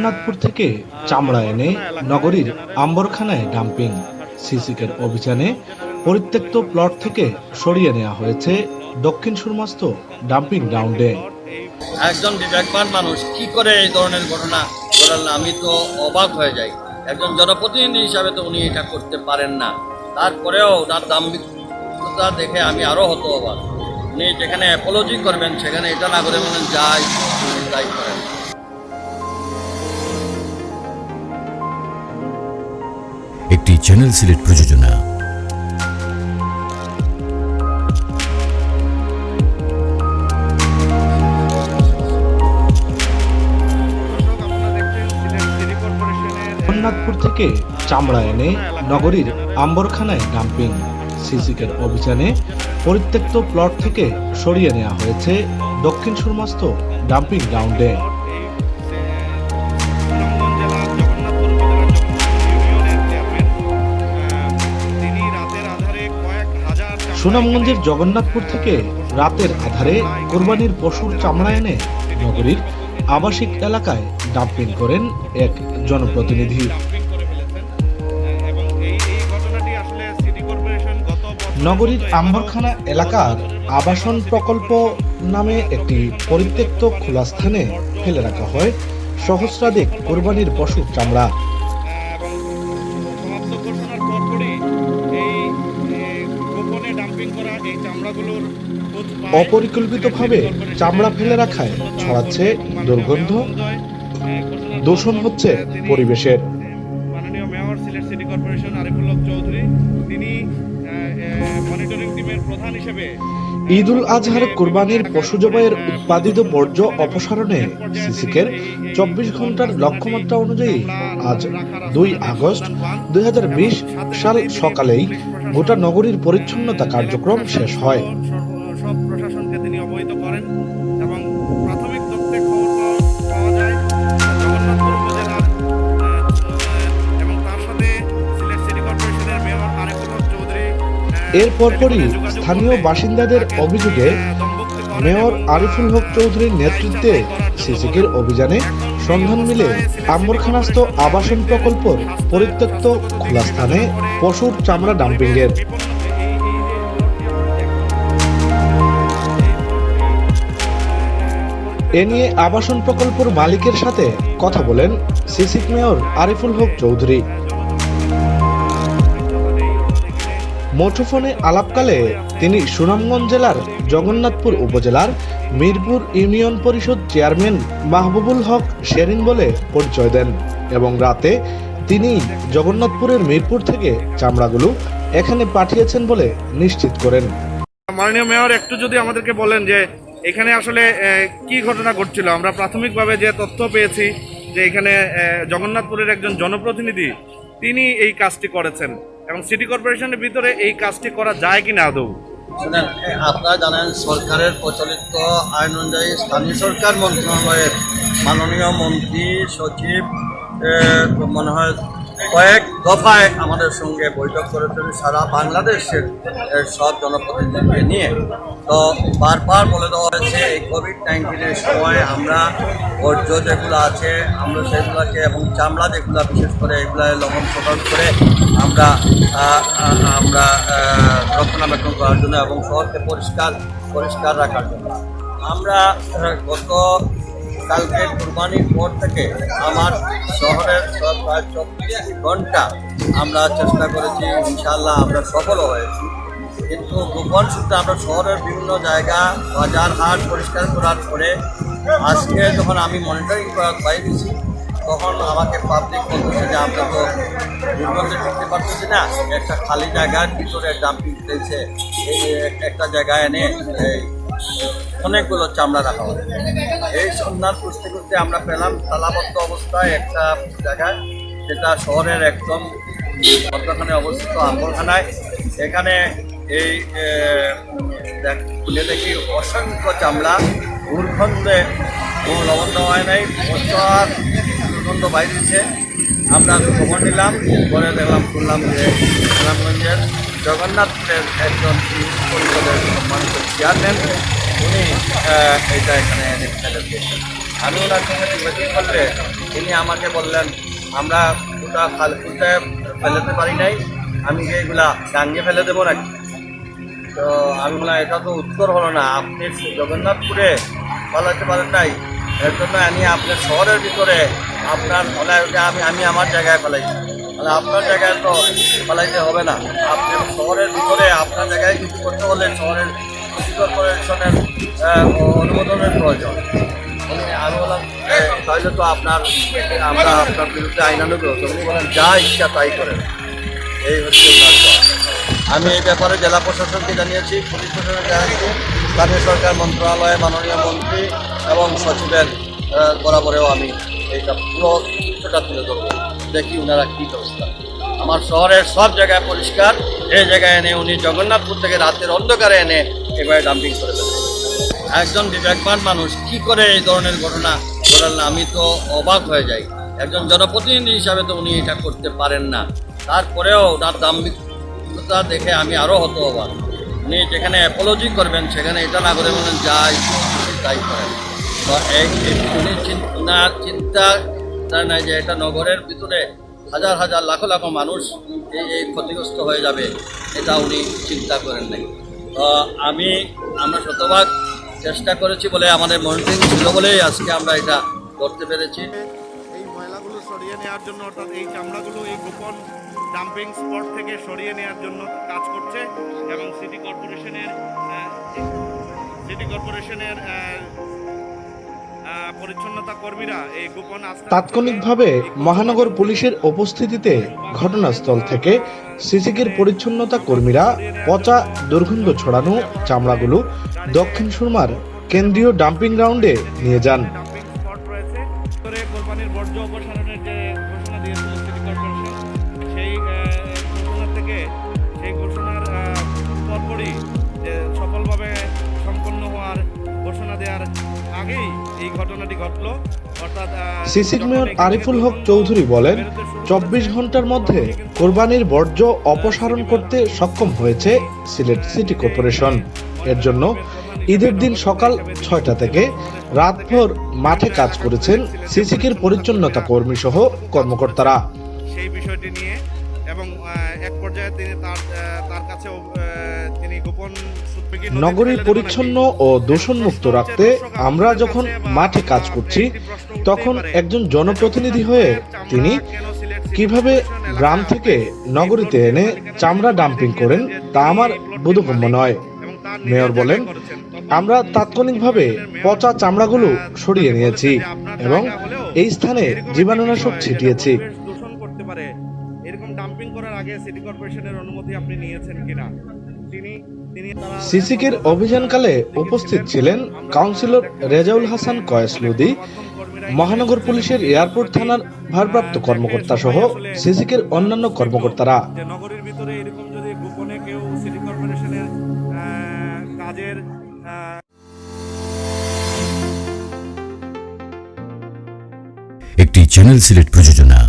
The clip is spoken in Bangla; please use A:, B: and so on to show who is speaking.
A: জগন্নাথপুর থেকে চামড়া এনে নগরীর আম্বরখানায় ডাম্পিং। সিসিকের অভিযানে পরিত্যক্ত প্লট থেকে সরিয়ে নেওয়া হয়েছে দক্ষিণ সুরমাস্ত ডাম্পিং গ্রাউন্ডে।
B: একজন বিবেকবান মানুষ কি করে এই ধরনের ঘটনা ঘটাল, আমি তো অবাক হয়ে যাই। একজন জনপ্রতিনিধি হিসাবে তো উনি এটা করতে পারেন না, তারপরেও তার দাম্ভিকতা দেখে আমি আরও হতো অবাক। উনি যেখানে অ্যাপোলজি করবেন সেখানে এটা না করে বলেন যাই তাই করেন।
C: একটি চ্যানেল সিলেট প্রযোজনা।
A: জগন্নাথপুর থেকে চামড়া এনে নগরীর আম্বরখানায় ডাম্পিং। সিসিকের অভিযানে পরিত্যক্ত প্লট থেকে সরিয়ে নেওয়া হয়েছে দক্ষিণ সুরমাস্ত ডাম্পিং গ্রাউন্ডে। সুনামগঞ্জের জগন্নাথপুর থেকে রাতের আধারে কোরবানির পশুর চামড়া এনে নগরীর আবাসিক এলাকায় ডাম্পিং করেন এক জনপ্রতিনিধি। নগরীর আম্বরখানা এলাকার আবাসন প্রকল্প নামে একটি পরিত্যক্ত খোলা স্থানে ফেলে রাখা হয় সহস্রাধিক কোরবানির পশুর চামড়া। অপরিকল্পিতভাবে চামড়া ফেলে রাখায় ছড়াচ্ছে দুর্গন্ধ, দূষণ হচ্ছে পরিবেশের।
D: মাননীয় mayor Sylhet city corporation Ariful Haque Chowdhury, তিনি মনিটরিং টিমের প্রধান হিসেবে
A: ঈদুল আজহার কোরবানির পশু জবাইয়ের উৎপাদিত বর্জ্য অপসারণে সিসিকের 24 ঘন্টার লক্ষ্যমাত্রা অনুযায়ী আজ 2 আগস্ট 2020 সাল সকালেই গোটা নগরীর পরিচ্ছন্নতা কার্যক্রম শেষ হয়।
D: সব প্রশাসনকে তিনি অবহিত করেন এবং প্রাথমিক তথ্যে খবর পাওয়া যায় জগন্নাথপুর উপজেলার এবং তার সাথে সিলেট সিটি কর্পোরেশনের মেয়র আরিফুল হক চৌধুরী।
A: এর পরপরই স্থানীয় বাসিন্দাদের অভিযোগে মেয়র আরিফুল হক চৌধুরীর নেতৃত্বে সিসিকের অভিযানে সন্ধান মিলে আম্বরখানাস্থ আবাসন প্রকল্পের পরিত্যক্ত খোলা স্থানে পশুর চামড়া ডাম্পিংয়ের। এ নিয়ে আবাসন প্রকল্পের মালিকের সাথে কথা বলেন সিসিক মেয়র আরিফুল হক চৌধুরী। মুঠোফোনে আলাপকালে তিনি সুনামগঞ্জ জেলার জগন্নাথপুর উপজেলার মিরপুর ইউনিয়ন পরিষদ চেয়ারম্যান মাহবুবুল হক শেরিন বলে পরিচয় দেন এবং রাতে তিনি জগন্নাথপুরের মিরপুর থেকে চামড়াগুলো এখানে পাঠিয়েছেন বলে নিশ্চিত করেন।
D: মাননীয় মেয়র, একটু যদি আমাদেরকে বলেন যে এখানে আসলে কি ঘটনা ঘটছিল। আমরা প্রাথমিকভাবে যে তথ্য পেয়েছি যে এখানে জগন্নাথপুরের একজন জনপ্রতিনিধি তিনি এই কাজটি করেছেন এবং সিটি কর্পোরেশনের ভিতরে এই কাজটি করা যায় কিনা আদৌ।
B: শুনেন, আপনারা জানেন সরকারের প্রচলিত আইন অনুযায়ী স্থানীয় সরকার মন্ত্রণালয়ের মাননীয় মন্ত্রী সচিব মনে হয় কয়েক দফায় আমাদের সঙ্গে বৈঠক করেছেন সারা বাংলাদেশের সব জনপ্রতিনিধিকে নিয়ে। তো বারবার বলে দেওয়া হয়েছে এই কোভিড-19 সময় আমরা বর্জ্য যেগুলো আছে আমরা সেগুলোকে এবং চামড়া যেগুলো বিশেষ করে এগুলো লবণ প্রদান করে আমরা রক্ষণাবেক্ষণ করার জন্য এবং শহরকে পরিষ্কার রাখার জন্য আমরা কালকে কুরবানির পর থেকে আমার শহরের প্রায় 24 ঘন্টা আমরা চেষ্টা করেছি, ইনশাআল্লাহ আমরা সফলও হয়েছি। কিন্তু গোপন সূত্রে আমরা শহরের বিভিন্ন জায়গা বাজার হাট পরিষ্কার করার পরে আজকে যখন আমি মনিটরিং করার পাইছি তখন আমাকে পাবলিক বলতেছে যে আমরা তো দুর্গন্ধে ঢুকতে পারতেছি না, একটা খালি জায়গার ভিতরে ডাম্পিং দিয়েছে, একটা জায়গায় এনে অনেকগুলো চামড়া রাখা হয়। এই সন্ধান খুঁজতে খুঁজতে আমরা পেলাম তালাবদ্ধ অবস্থায় একটা জায়গায়, যেটা শহরের একদম মধ্যখানে অবস্থিত আম্বরখানায়। এখানে এই খুলে দেখি অসংখ্য চামড়া, দুর্গন্ধে কোনো লবণ দেওয়া হয় নাই, প্রচার দুর্গন্ধ বাইরেছে। আমরা খবর নিলাম, পরে শুনলাম যে সুনামগঞ্জের জগন্নাথপুরের একজন পরিষদের সম্মানিত চেয়ারম্যান উনি এটা এখানে ফেলে দিয়েছেন। আমি ওনার সঙ্গে যোগাযোগ করলে তিনি আমাকে বললেন আমরা ওটা খুলতে ফেলাতে পারি নাই, আমি যে এগুলা ডাঙ্গে ফেলে দেবো নাকি। তো আমি বললাম এটা তো উত্তর হলো না, আপনি জগন্নাথপুরে পালাতে পারেন নাই, এর জন্য আমি আপনার শহরের ভিতরে আপনার আমি আমার জায়গায় ফেলাইছি, তাহলে আপনার জায়গায় তো ফেলাইতে হবে না, আপনার শহরের ভিতরে আপনার জায়গায় কিছু করতে হলে শহরের সিটি কর্পোরেশনের অনুমোদনের প্রয়োজন। আমি বললাম তাহলে তো আমরা আপনার বিরুদ্ধে আইনানুগ ব্যবস্থা। উনি বলেন যা ইচ্ছা তাই করেন। এই হচ্ছে ওনার কথা। আমি এই ব্যাপারে জেলা প্রশাসনকে জানিয়েছি, পুলিশ প্রশাসনকে জানিয়েছি, স্থানীয় সরকার মন্ত্রণালয়ে মাননীয় মন্ত্রী এবং সচিবের বরাবরেও আমি এইটা পুরো চিত্রটা তুলে ধরবো, দেখি ওনারা কী ব্যবস্থা। আমার শহরের সব জায়গায় পরিষ্কার, এই জায়গায় এনে উনি জগন্নাথপুর থেকে রাতের অন্ধকারে এনে এবারে ডাম্পিং করে দেবেন। একজন বিবেকবান মানুষ কি করে এই ধরনের ঘটনা ঘটালেন, আমি তো অবাক হয়ে যাই। একজন জনপ্রতিনিধি হিসাবে তো উনি এটা করতে পারেন না, তারপরেও ওনার দাম্ভিকতা দেখে আমি আরও হতো অবাক। উনি যেখানে অ্যাপোলজি করবেন সেখানে এটা না করে বলেন যা ইচ্ছা তাই করেন। তো উনি ওনার চিন্তা নাই যে এটা নগরের ভিতরে হাজার হাজার লাখো লাখো মানুষ এই ক্ষতিগ্রস্ত হয়ে যাবে, এটা উনি চিন্তা করেন নাই। তো আমরা শতভাগ চেষ্টা করেছি বলে, আমাদের মনিটরিং ছিল বলেই আজকে আমরা এটা করতে পেরেছি।
D: এই ময়লাগুলো সরিয়ে নেওয়ার জন্য, অর্থাৎ এই চামড়াগুলো এই গোপন ডাম্পিং স্পট থেকে সরিয়ে নেওয়ার জন্য কাজ করছে এবং সিটি কর্পোরেশনের পরিচ্ছন্নতা কর্মীরা এই গোপন
A: তাৎক্ষণিকভাবে মহানগর পুলিশের উপস্থিতিতে ঘটনাস্থল থেকে সিসিকের পরিচ্ছন্নতা কর্মীরা পচা দুর্গন্ধ ছড়ানো চামড়াগুলো দক্ষিণ সুরমার কেন্দ্রীয় ডাম্পিং গ্রাউন্ডে নিয়ে যান।
D: ডাম্পিং স্পট রয়েছে, কোরবানির বর্জ্য অপসারণের যে ঘোষণা দিয়েছিল সিটি কর্পোরেশন, সেই ঘোষণা থেকে সেই ঘোষণার পরপরই যে সফলভাবে সম্পন্ন হওয়ার ঘোষণা দেওয়ার আগেই এই ঘটনাটি ঘটলো। অর্থাৎ
A: সিসিক মেয়র আরিফুল হক চৌধুরী বলেন, 24 ঘন্টার মধ্যে কোরবানির বর্জ্য অপসারণ করতে সক্ষম হয়েছে সিলেট সিটি কর্পোরেশন। এর জন্য ঈদের দিন সকাল 6টা থেকে রাতভর মাঠে কাজ করেছেন সিসিকের পরিচ্ছন্নতা কর্মী সহ কর্মকর্তারা।
D: সেই বিষয়টি নিয়ে এবং এক পর্যায়ে তিনি তার কাছে তিনি গোপন
A: নগরী পরিচ্ছন্ন ও দূষণমুক্ত রাখতে আমরা যখন মাঠে কাজ করছি, তখন একজন জনপ্রতিনিধি হয়ে তিনি কিভাবে গ্রাম থেকে নগরীতে এনে চামড়া ডাম্পিং করেন তা আমার বোধগম্য নয়। মেয়র বলেন, আমরা তাৎক্ষণিকভাবে পচা চামড়াগুলো সরিয়ে নিয়েছি এবং এই স্থানে জীবাণুনাশক ছিটিয়েছি।
D: দূষণ করতে পারে এরকম ডাম্পিং করার আগে সিটি কর্পোরেশনের অনুমতি আপনি নিয়েছেন কিনা?
A: সিসিকের অভিযানকালে উপস্থিত ছিলেন কাউন্সিলর রেজাউল হাসান কয়েস লুদি, মহানগর পুলিশের এয়ারপোর্ট থানার ভারপ্রাপ্ত কর্মকর্তা সহ সিসিকের অন্যান্য কর্মকর্তারা।
D: নগরীর ভিতরে এরকম যদি গোপনে কেউ সিটি কর্পোরেশনের কাজের
C: একটি চ্যানেল সিলেট প্রযোজনা।